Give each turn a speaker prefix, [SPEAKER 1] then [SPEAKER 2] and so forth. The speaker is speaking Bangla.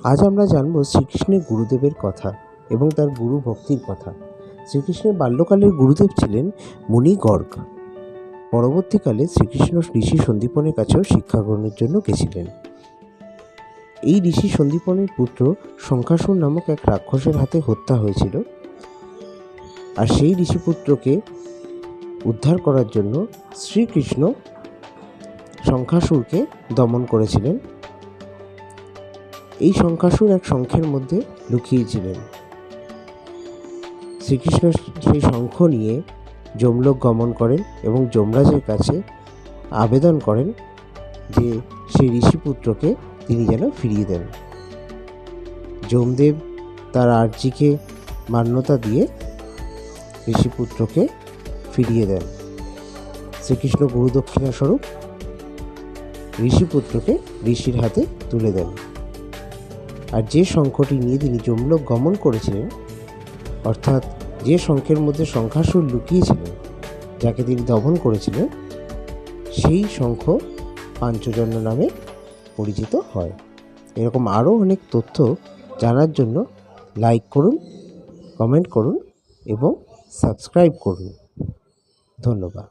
[SPEAKER 1] আজ আমরা জানব শ্রীকৃষ্ণের গুরুদেবের কথা এবং তার গুরু ভক্তির কথা। শ্রীকৃষ্ণের বাল্যকালের গুরুদেব ছিলেন মুনি গর্গ। পরবর্তীকালে শ্রীকৃষ্ণ ঋষি সন্দীপনের কাছেও শিক্ষা গ্রহণের জন্য গেছিলেন। এই ঋষি সন্দীপনের পুত্র শঙ্খাসুর নামক এক রাক্ষসের হাতে হত্যা হয়েছিল, আর সেই ঋষিপুত্রকে উদ্ধার করার জন্য শ্রীকৃষ্ণ শঙ্খাসুরকে দমন করেছিলেন। এই শঙ্খাসুর এক শঙ্খের মধ্যে লুকিয়েছিলেন। শ্রীকৃষ্ণ সেই শঙ্খ নিয়ে যমলোক গমন করেন এবং যমরাজের কাছে আবেদন করেন যে সেই ঋষিপুত্রকে তিনি যেন ফিরিয়ে দেন। যমদেব তার আর্জিকে মান্যতা দিয়ে ঋষিপুত্রকে ফিরিয়ে দেন। শ্রীকৃষ্ণ গুরুদক্ষিণা স্বরূপ ঋষিপুত্রকে ঋষির হাতে তুলে দেন। আর যে শঙ্খটি নিয়ে তিনি যমলোক গমন করেছিলেন, অর্থাৎ যে শঙ্খের মধ্যে শঙ্খাসুর লুকিয়েছিলেন, যাকে তিনি দমন করেছিলেন, সেই শঙ্খ পাঞ্চজন্য নামে পরিচিত হয়। এরকম আরও অনেক তথ্য জানার জন্য লাইক করুন, কমেন্ট করুন এবং সাবস্ক্রাইব করুন। ধন্যবাদ।